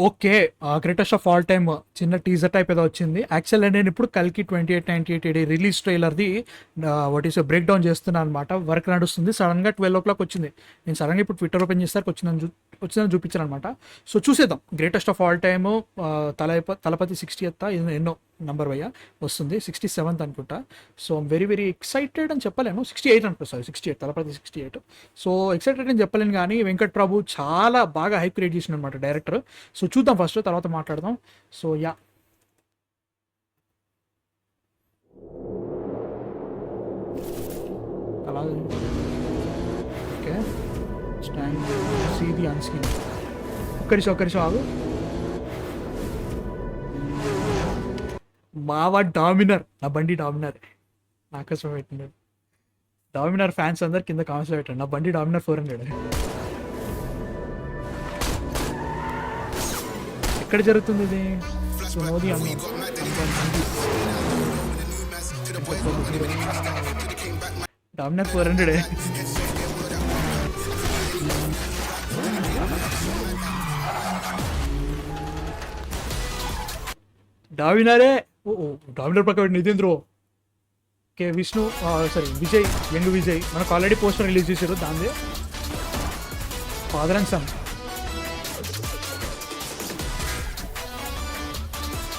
Okay. Greatest of all time చిన్న teaser type ఏదో వచ్చింది. యాక్చువల్‌గా నేను ఇప్పుడు 'కల్కి 2898' రిలీజ్ ట్రైలర్‌ది వాట్ ఈస్ బ్రేక్ డౌన్ చేస్తున్నాను అనమాట. వర్క్ నడుస్తుంది. సడన్‌గా 12:00 వచ్చింది. నేను సడన్‌గా ఇప్పుడు ట్విట్టర్ ఓపెన్ చేసేసరికి వచ్చిందని చూపించాననమాట. సో చూసేద్దాం. Greatest of all time Thalapathy 60th ఎన్నో నంబర్ వయ్య వస్తుంది. 67th అనుకుంటా. సో వెరీ వెరీ ఎక్సైటెడ్ అని చెప్పలేను. 68 అనుకో, సారీ 68 తలపతి 68. సో ఎక్సైటెడ్ అని చెప్పలేను కానీ వెంకట్ ప్రభు చాలా బాగా హైప్ క్రియేట్ చేసిన అనమాట డైరెక్టర్. సో చూద్దాం ఫస్ట్, తర్వాత మాట్లాడదాం. సో యా, అలా ఓకే. స్టాండ్ సీది అన్స్క్రీన్. ఒక్కరిషం ఆగు. మావా డామినర్, నా బండి డామినర్ నా కోసం పెట్టినాడు. డామినర్ ఫ్యాన్స్ అందరు కింద కామెంట్స్లో పెట్టండి, నా బండి డామినర్ 400. ఎక్కడ జరుగుతుంది ఇది? సో మోదీ అమ్మ డామినర్ 400. డామినరే. ఓ డామినర్ పక్క నితేంద్రో. Okay, Vishnu sorry Vijay, young Vijay. మనకు ఆల్రెడీ పోస్టర్ రిలీజ్ చేశారు దాన్ని. Father and son.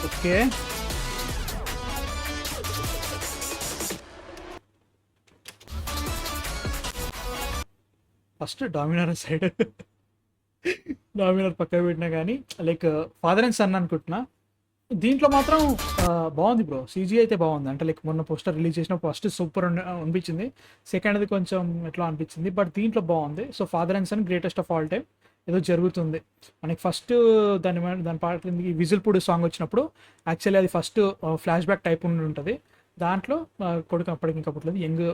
Okay, first Dominar side Dominar పక్క పెట్టినా కానీ లైక్ ఫాదర్ అండ్ సన్ అనుకుంటున్నా. దీంట్లో మాత్రం బాగుంది బ్రో. సీజీ అయితే బాగుంది. అంటే లైక్ మొన్న పోస్టర్ రిలీజ్ చేసిన ఫస్ట్ సూపర్ అనిపించింది. సెకండ్ది కొంచెం ఎట్లా అనిపించింది, బట్ దీంట్లో బాగుంది. So father and son greatest of all time ఏదో జరుగుతుంది మనకి. ఫస్ట్ దాని పాట విజిల్పూడి సాంగ్ వచ్చినప్పుడు యాక్చువల్లీ అది ఫస్ట్ ఫ్లాష్ బ్యాక్ టైప్ ఉండి ఉంటుంది. దాంట్లో కొడుకు అప్పటికి ఇంకా పుట్టలేదు, యంగ్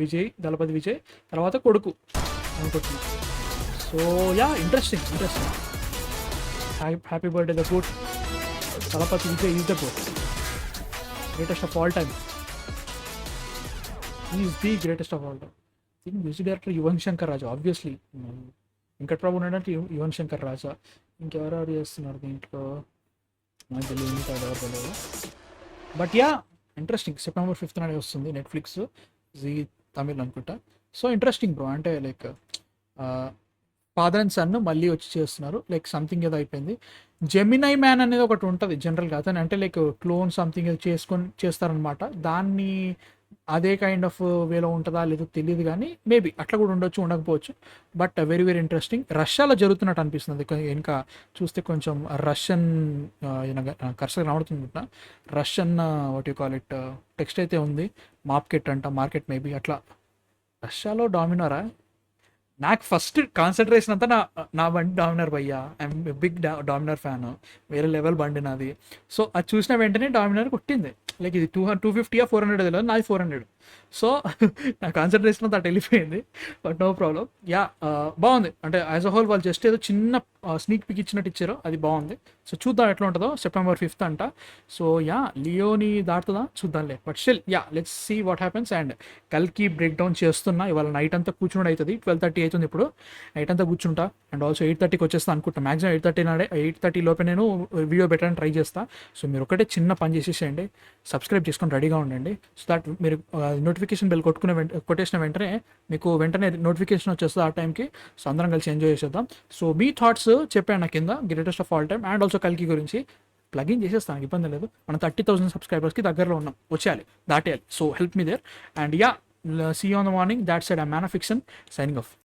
విజయ్ దళపతి విజయ్ తర్వాత కొడుకు అనుకుంటున్నాను. So yeah, interesting. Happy birthday the good Thalapathy Vijay is the good greatest of all time. Is the greatest of all time. Think music director Yuvan Shankar Raja obviously. Venkat Prabhu ఉన్నాడంటే యువన్ శంకర్ రాజా. ఇంకెవరెవరు చేస్తున్నారు దీంట్లో నాకు తెలియదు, ఇంకా ఎవరు తెలియదు. But yeah, interesting. September 5th నాడే వస్తుంది నెట్ఫ్లిక్స్, జీ తమిళ్ అనుకుంటా. So interesting bro. అంటే లైక్ ఫాదర్ అండ్ సన్ మళ్ళీ వచ్చి చేస్తున్నారు. లైక్ సంథింగ్ ఏదో అయిపోయింది. జెమినై మ్యాన్ అనేది ఒకటి ఉంటుంది జనరల్గా, అతను అంటే లైక్ క్లోన్ సంథింగ్ ఏదో చేస్తారనమాట. దాన్ని అదే కైండ్ ఆఫ్ వేలో ఉంటుందా లేదో తెలియదు కానీ మేబీ అట్లా కూడా ఉండొచ్చు, ఉండకపోవచ్చు. But very very interesting. రష్యాలో జరుగుతున్నట్టు అనిపిస్తుంది. ఇంకా చూస్తే కొంచెం రష్యన్ కరెక్ట్గా రావడుతుందా, Russian what you call it text అయితే ఉంది. మార్కెట్ మేబీ అట్లా. రష్యాలో డామినోరా? నాకు ఫస్ట్ కాన్సన్ట్రేషన్ అంతా నా బండి డామినర్ భయ్యా. I'm big Dominar fan. వేరే లెవెల్ బండి నాది. సో అది చూసిన వెంటనే డామినర్ కొట్టింది. లైక్ ఇది 250 400 తెలియదు, నాది 400. సో నా కాన్సన్ట్రేషన్ అంతా అటు వెళ్ళిపోయింది. But no problem. యా, బాగుంది. అంటే యాజ్ అ హోల్ వాళ్ళు జస్ట్ ఏదో చిన్న స్నీక్ పిక్ ఇచ్చినట్టు ఇచ్చారు, అది బాగుంది. సో చూద్దాం ఎట్లా ఉంటుందో. September 5th అంట. సో యా, లియోని దాటుతుందా చూద్దాంలే. But still yeah, let's see what happens. And కల్కి బ్రేక్ డౌన్ చేస్తున్నా. ఇవాళ నైట్ అంతా కూర్చుని అవుతుంది. 12:30 అవుతుంది ఇప్పుడు. నైట్ అంతా కూర్చుంటా. అండ్ ఆల్సో 8:30కి వచ్చేస్తా అనుకుంటా. మ్యాక్సిమం 8:30 లోపే నేను వీడియో పెట్టడానికి ట్రై చేస్తా. సో మీరు ఒకటే చిన్న పని చేసేసేయండి, సబ్స్క్రైబ్ చేసుకొని రెడీగా ఉండండి. సో దట్ మీరు నోటిఫికేషన్ బెల్ కొట్టేసిన వెంటనే మీకు వెంటనే నోటిఫికేషన్ వచ్చేస్తుంది ఆ టైంకి. సో అందరం కలిసి ఎంజాయ్ చేసేద్దాం. సో మీ థాట్స్ చెప్పాను నా కింద greatest of all time and also కల్కి గురించి. ప్లగిన్ చేసేస్తాను, ఇబ్బంది లేదు. మనం 30,000 సబ్స్క్రైబర్స్కి దగ్గరలో ఉన్నాం, వచ్చేయాలి, దాటేయాలి. So help me there. And yeah, see you on the morning. That side I man of fiction signing of.